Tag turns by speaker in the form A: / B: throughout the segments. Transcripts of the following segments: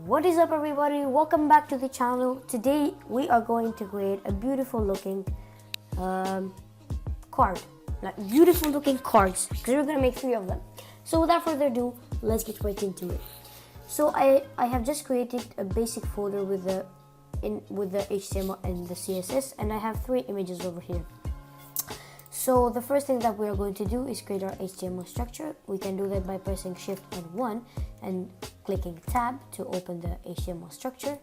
A: What is up, everybody? Welcome back to the channel. Today we are going to create a beautiful looking card, like beautiful looking cards, because we're gonna make 3 of them. So without further ado, let's get right into it. So I have just created a basic folder with the HTML and the CSS, and I have 3 images over here. So the first thing that we are going to do is create our HTML structure. We can do that by pressing Shift and 1 and clicking Tab to open the HTML structure.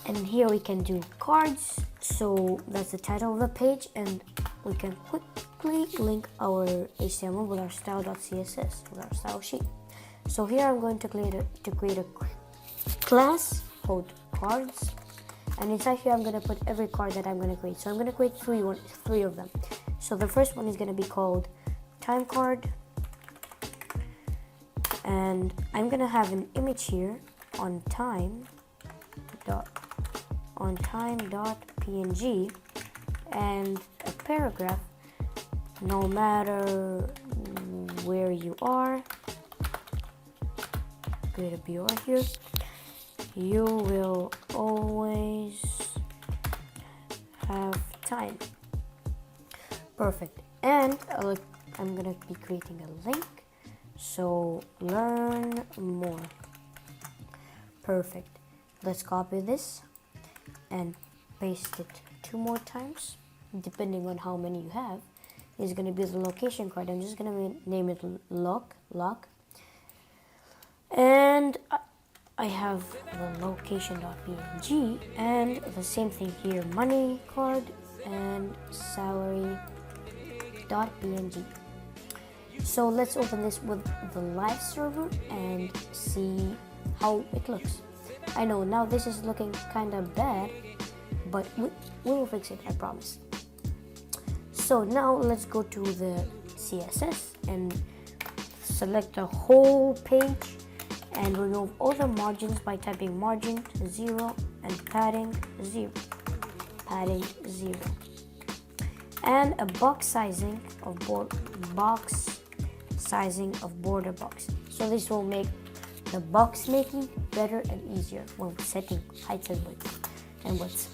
A: And here we can do cards. So that's the title of the page, and we can quickly link our HTML with our style.css, with our style sheet. So here I'm going to create a class called cards, and inside here I'm going to put every card that I'm going to create. So I'm going to create three of them. So the first one is going to be called time card, and I'm going to have an image here on time.png and a paragraph. No matter where you are, create a BR here, you will always have time. Perfect. And I'm gonna be creating a link, so learn more. Perfect. Let's copy this and paste it 2 more times, depending on how many you have. Is gonna be the location card. I'm just gonna name it lock, and I have the location.png, and the same thing here, money card and salary.png. So let's open this with the live server and see how it looks. I know now this is looking kind of bad, but we will fix it, I promise. So now let's go to the CSS and select the whole page and remove all the margins by typing margin 0 and padding 0. And a box sizing of border box. So this will make the box making better and easier when setting heights and widths.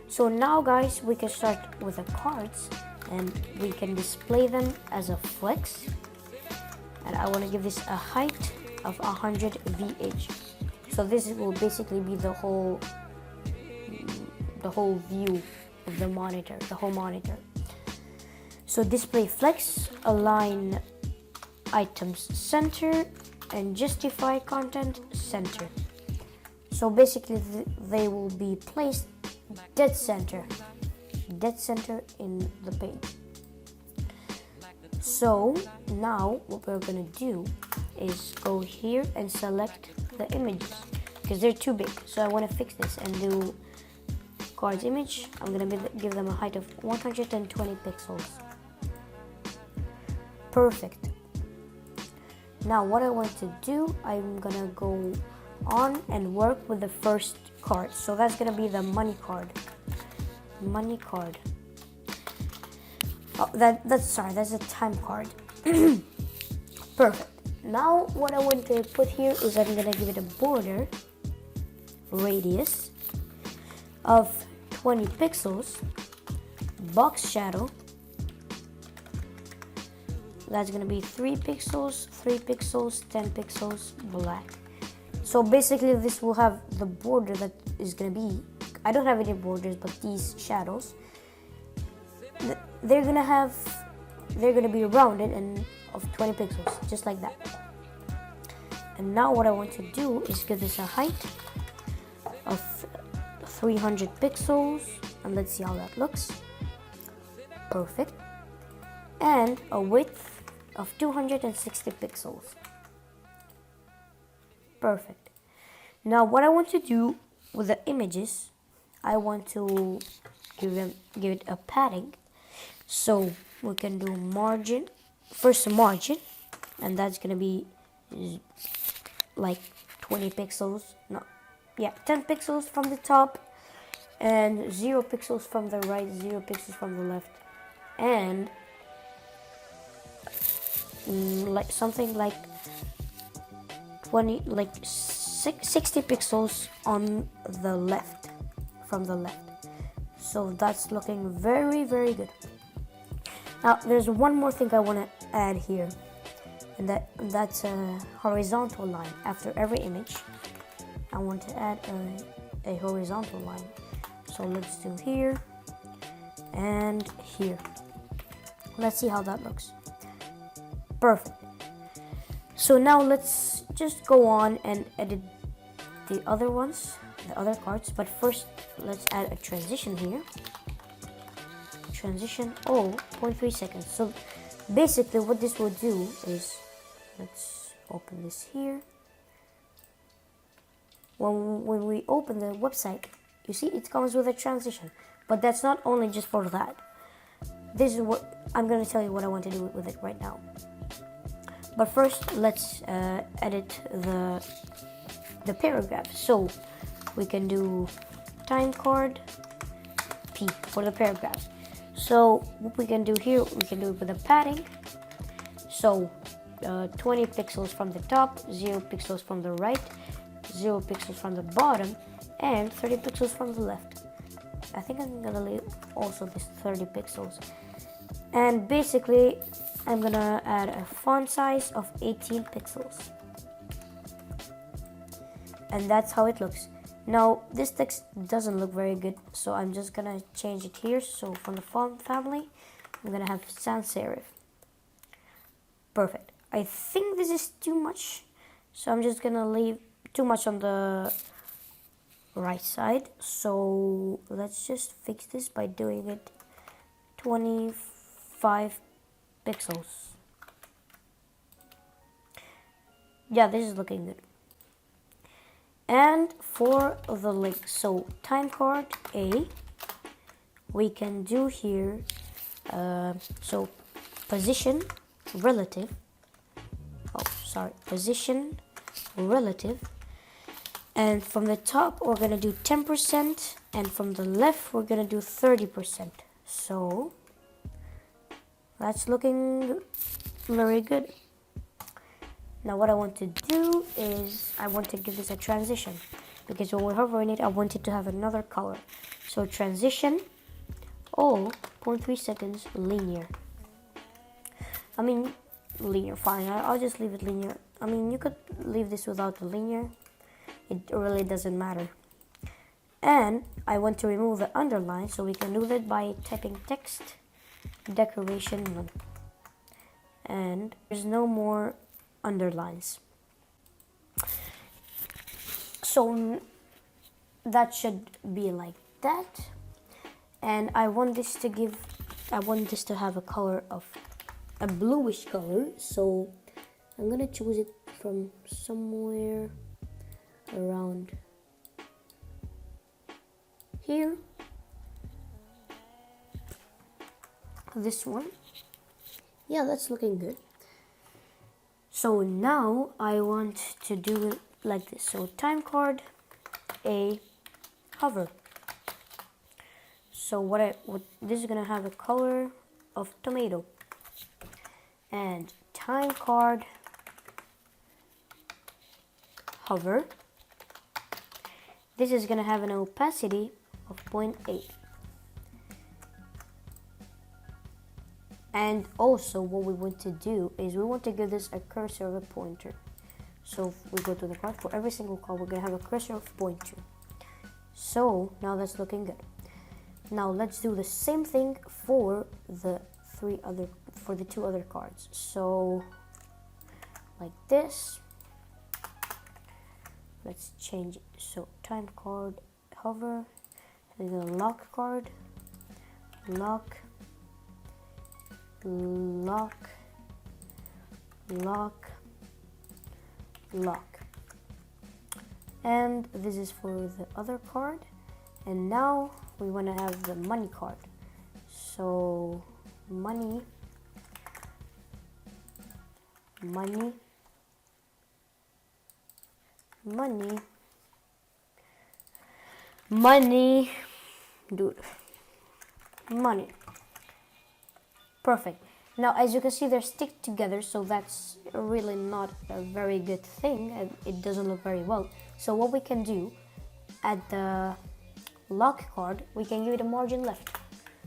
A: So now guys, we can start with the cards, and we can display them as a flex. And I want to give this a height of 100 VH. So this will basically be the whole view of the monitor, the whole monitor. So display flex, align items center, and justify content center. So basically they will be placed dead center in the page. So now what we're gonna do is go here and select the images, because they're too big. So I want to fix this and do cards image. I'm gonna give them a height of 120 pixels. Perfect. Now what I want to do, I'm gonna go on and work with the first card. So that's gonna be the money card. Oh, that's a time card. Perfect. Now what I want to put here is I'm gonna give it a border radius of 20 pixels, box shadow, that's gonna be 3 pixels, 10 pixels, black. So basically this will have the border that is gonna be, I don't have any borders, but these shadows, they're gonna be rounded and of 20 pixels, just like that. And now what I want to do is give this a height of 300 pixels, and let's see how that looks. Perfect. And a width of 260 pixels. Perfect. Now what I want to do with the images, I want to give it a padding. So we can do margin, and that's gonna be like 20 pixels. No, yeah, 10 pixels from the top, and 0 pixels from the right, 0 pixels from the left, and like something like 20, like 60 pixels on the left, from the left. So that's looking very, very good. Now there's one more thing I want to add here, and that's a horizontal line. After every image, I want to add a horizontal line. So let's do here and here. Let's see how that looks. Perfect. So now let's just go on and edit the other ones, the other cards. But first, let's add a transition here. Transition 0.3 seconds. So basically what this will do is, let's open this here. When we open the website, you see it comes with a transition. But that's not only just for that. This is what I'm going to tell you what I want to do with it right now. But first, let's edit the paragraph. So we can do time card P for the paragraph. So what we can do here, we can do it with a padding. So 20 pixels from the top, 0 pixels from the right, 0 pixels from the bottom, and 30 pixels from the left. I think I'm gonna leave also this 30 pixels. And basically, I'm gonna add a font size of 18 pixels. And that's how it looks. Now, this text doesn't look very good, so I'm just gonna change it here. So from the font family, I'm gonna have sans serif. Perfect. I think this is too much, so I'm just gonna leave too much on the right side. So let's just fix this by doing it 25 pixels. Yeah, this is looking good. And for the link, so time card A, we can do here, so position relative, position relative, and from the top we're gonna do 10%, and from the left we're gonna do 30%. So that's looking very good. Now what I want to do is I want to give this a transition, because when we're hovering it, I want it to have another color. So transition 0.3 seconds linear. I mean linear, fine. I'll just leave it linear. I mean, you could leave this without the linear. It really doesn't matter. And I want to remove the underline, so we can do that by typing text decoration none. And there's no more underlines. So that should be like that. And I want this to have a color of a bluish color. So I'm gonna choose it from somewhere around here. This one. Yeah, that's looking good. So now I want to do it like this. So time card A hover. So what this is gonna have a color of tomato. And time card hover. This is gonna have an opacity of 0.8. And also what we want to do is we want to give this a cursor of a pointer. So if we go to the card, for every single card we're gonna have a cursor of pointer. So now that's looking good. Now let's do the same thing for the two other cards. So like this. Let's change it. So time card hover, and then lock card, lock, lock, lock, lock. And this is for the other card. And now we want to have the money card. So money, money, money, money, dude, money. Perfect. Now, as you can see, they're stick together, so that's really not a very good thing, and it doesn't look very well. So what we can do, at the lock card, we can give it a margin left,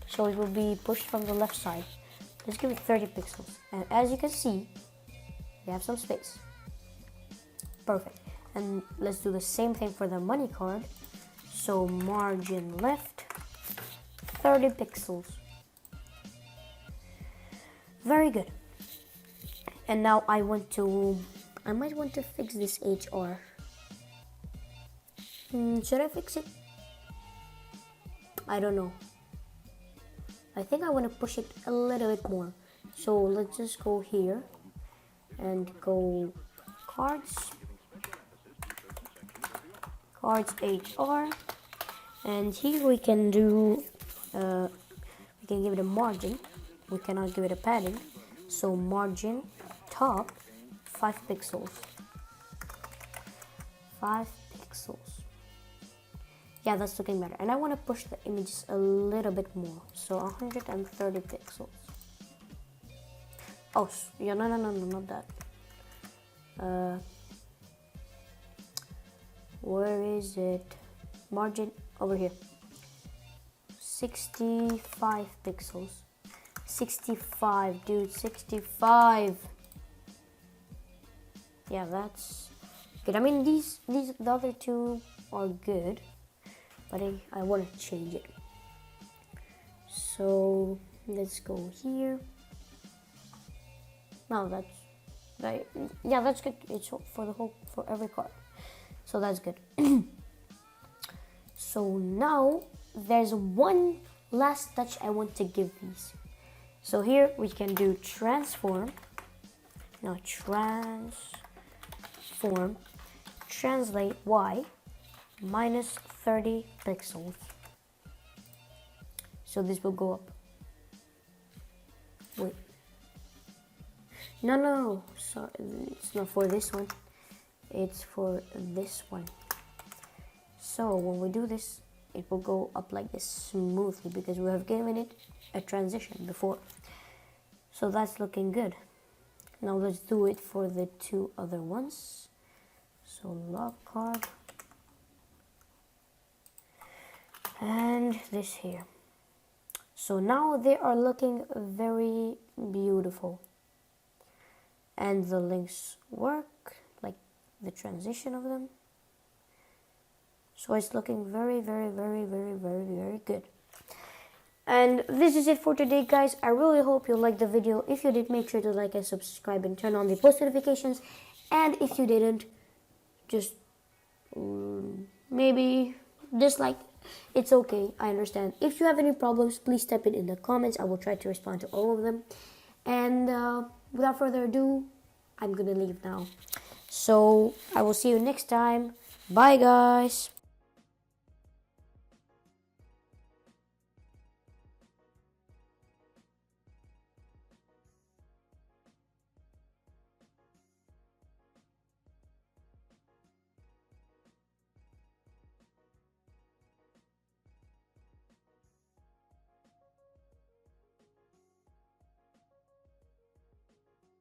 A: so it will be pushed from the left side. Let's give it 30 pixels, and as you can see, we have some space. Perfect. And let's do the same thing for the money card. So margin left, 30 pixels. Very good. And now I might want to fix this HR. Should I fix it? I don't know. I think I want to push it a little bit more. So let's just go here and go cards HR, and here we can do we can give it a margin. We cannot give it a padding, so margin top 5 pixels. 5 pixels. Yeah, that's looking better. And I want to push the images a little bit more, so 130 pixels. Oh, yeah, no, not that. Where is it? Margin over here. 65 pixels. 65, dude, 65. Yeah, that's good. I mean, the other two are good, but I want to change it. So let's go here. No, that's good. It's for every card. So that's good. So now there's one last touch I want to give these. So here we can do transform. Now transform, translate Y minus 30 pixels. So this will go up. Wait. No. Sorry, it's not for this one. It's for this one. So when we do this, it will go up like this smoothly because we have given it a transition before. So that's looking good. Now let's do it for the two other ones. So lock card and this here. So now they are looking very beautiful, and the links work, like the transition of them. So it's looking very good. And this is it for today, guys. I really hope you liked the video. If you did, make sure to like and subscribe and turn on the post notifications. And if you didn't, just maybe dislike. It's okay, I understand. If you have any problems, please type it in the comments. I will try to respond to all of them. And without further ado, I'm gonna leave now. So I will see you next time. Bye, guys.